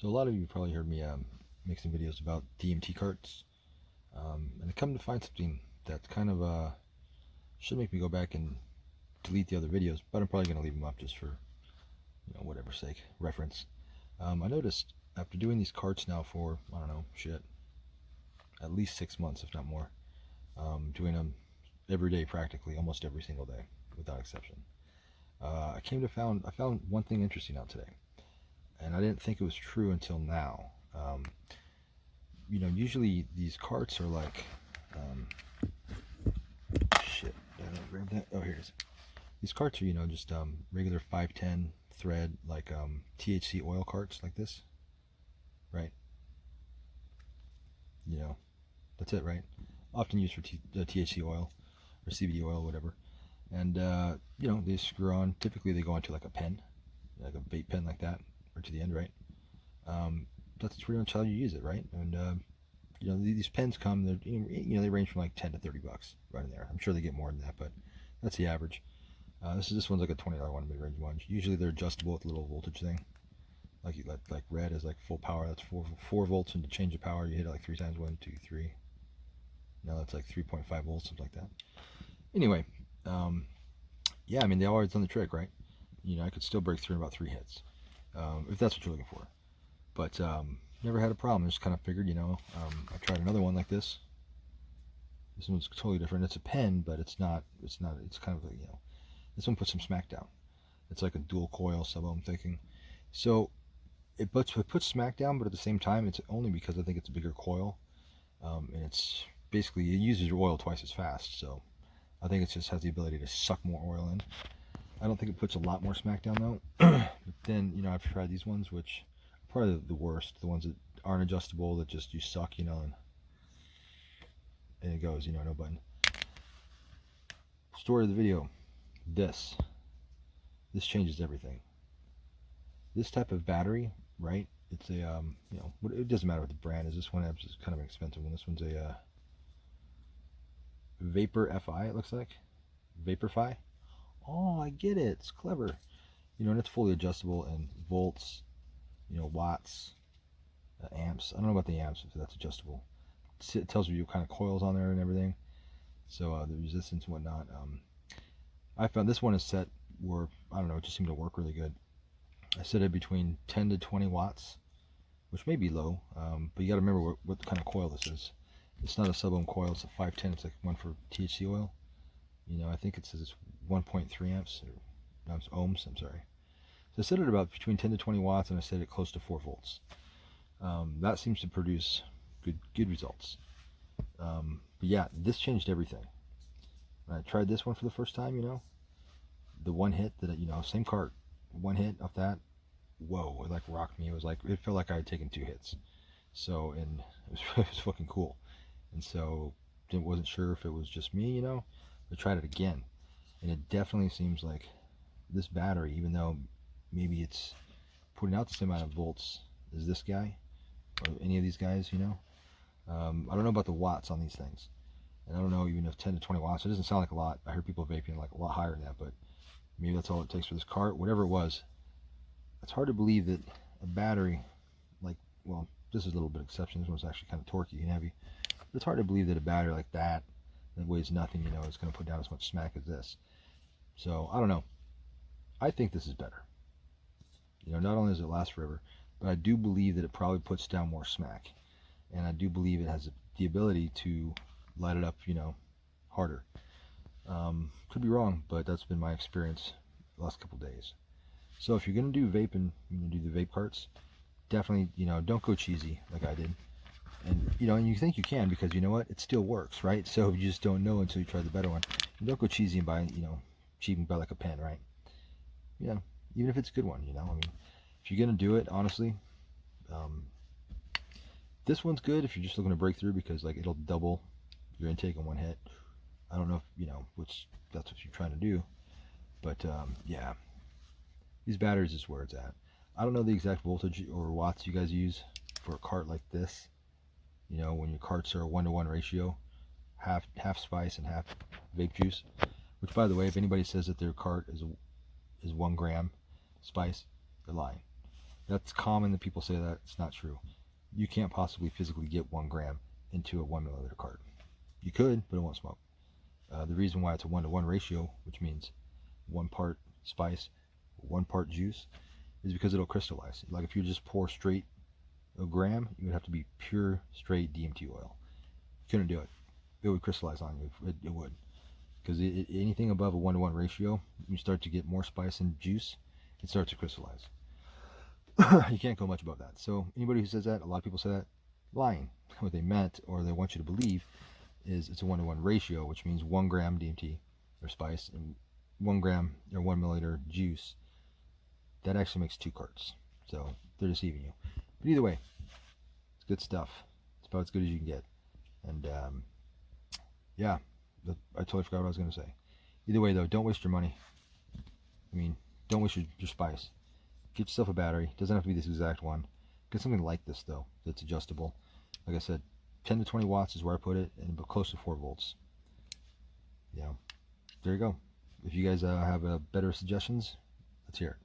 So a lot of you probably heard me make some videos about DMT carts, and I come to find something that kind of should make me go back and delete the other videos, but I'm probably going to leave them up just for whatever sake, reference. I noticed after doing these carts now for, I don't know, at least 6 months, if not more, doing them every day practically, almost every single day, without exception. I found one thing interesting out today, and I didn't think it was true until now. Usually these carts are like, shit, did I not grab that? Oh, here it is. These carts are, just regular 510 thread, like THC oil carts like this, right? That's it, right? Often used for THC oil or CBD oil, whatever. And, they screw on, typically they go onto like a pen, like a vape pen like that, or to the end, right? That's pretty much how you use it, right? And, these pens come, they range from like 10 to 30 bucks right in there. I'm sure they get more than that, but that's the average. This one's like a $20 one, mid-range one. Usually they're adjustable with a little voltage thing. Like red is like full power. That's 4 volts, and to change the power, you hit it like 3 times. 1, 2, 3. No, that's like 3.5 volts, something like that. Anyway, yeah, I mean, they always done the trick, right? I could still break through in about 3 hits, if that's what you're looking for. But never had a problem. Just kind of figured, I tried another one like this. This one's totally different. It's a pen, but it's not. It's kind of like, this one puts some smack down. It's like a dual coil sub-ohm thinking. So it puts smack down, but at the same time, it's only because I think it's a bigger coil, and it's basically, it uses your oil twice as fast. So I think it just has the ability to suck more oil in. I don't think it puts a lot more smack down though. But then, I've tried these ones, which are probably the worst. The ones that aren't adjustable, that just you suck, and it goes, no button. Story of the video. This changes everything. This type of battery, right? It's a it doesn't matter what the brand is. This one is kind of an expensive one. This one's a Vapor FI, it looks like. Vaporify. Oh, I get it. It's clever. And it's fully adjustable in volts, watts, amps. I don't know about the amps, if that's adjustable. It tells you what kind of coils on there and everything. So the resistance and whatnot. I found this one is set where, I don't know, it just seemed to work really good. I set it between 10 to 20 watts, which may be low, but you got to remember what kind of coil this is. It's not a sub-ohm coil, it's a 510, it's like one for THC oil. I think it says it's 1.3 amps, or ohms, I'm sorry. So I set it about between 10 to 20 watts, and I set it close to 4 volts. That seems to produce good results. But yeah, this changed everything. When I tried this one for the first time, the one hit that, same cart, one hit off that, whoa, it like rocked me. It felt like I had taken 2 hits. So, and it was fucking cool. And so, I wasn't sure if it was just me, I tried it again. And it definitely seems like this battery, even though maybe it's putting out the same amount of volts as this guy, or any of these guys, I don't know about the watts on these things. And I don't know even if 10 to 20 watts, it doesn't sound like a lot. I heard people vaping like a lot higher than that, but maybe that's all it takes for this cart. Whatever it was, it's hard to believe that a battery, well, this is a little bit of exception. This one's actually kind of torquey and heavy. But it's hard to believe that a battery like that weighs nothing, is going to put down as much smack as this. So, I don't know. I think this is better. Not only does it last forever, but I do believe that it probably puts down more smack. And I do believe it has the ability to light it up, harder. Could be wrong, but that's been my experience the last couple days. So if you're going to do vaping, do the vape carts, definitely, don't go cheesy like I did. And, and you think you can because, you know what, it still works, right? So you just don't know until you try the better one. And don't go cheesy and buy, cheap and buy like a pen, right? Even if it's a good one, I mean, if you're going to do it, honestly, this one's good if you're just looking to break through because, it'll double your intake in one hit. I don't know if, which that's what you're trying to do. But, yeah, these batteries is where it's at. I don't know the exact voltage or watts you guys use for a cart like this. When your carts are a 1-to-1 ratio, half spice and half vape juice. Which, by the way, if anybody says that their cart is 1 gram spice, they're lying. That's common that people say that. It's not true. You can't possibly physically get 1 gram into a 1 milliliter cart. You could, but it won't smoke. The reason why it's a 1-to-1 ratio, which means 1 part spice, 1 part juice, is because it'll crystallize. Like if you just pour straight a gram, you would have to be pure straight DMT oil. You couldn't do it. It would crystallize on you. It would. Because anything above a 1-to-1 ratio, you start to get more spice and juice, it starts to crystallize. You can't go much above that. So anybody who says that, a lot of people say that, lying. What they meant, or they want you to believe, is it's a 1-to-1 ratio, which means 1 gram DMT or spice and 1 gram or 1 milliliter juice. That actually makes 2 carts. So they're deceiving you. But either way, it's good stuff. It's about as good as you can get. And yeah, I totally forgot what I was going to say. Either way, though, don't waste your money. I mean, don't waste your spice. Get yourself a battery. It doesn't have to be this exact one. Get something like this, though, that's adjustable. Like I said, 10 to 20 watts is where I put it, and close to 4 volts. Yeah, there you go. If you guys have better suggestions, let's hear it.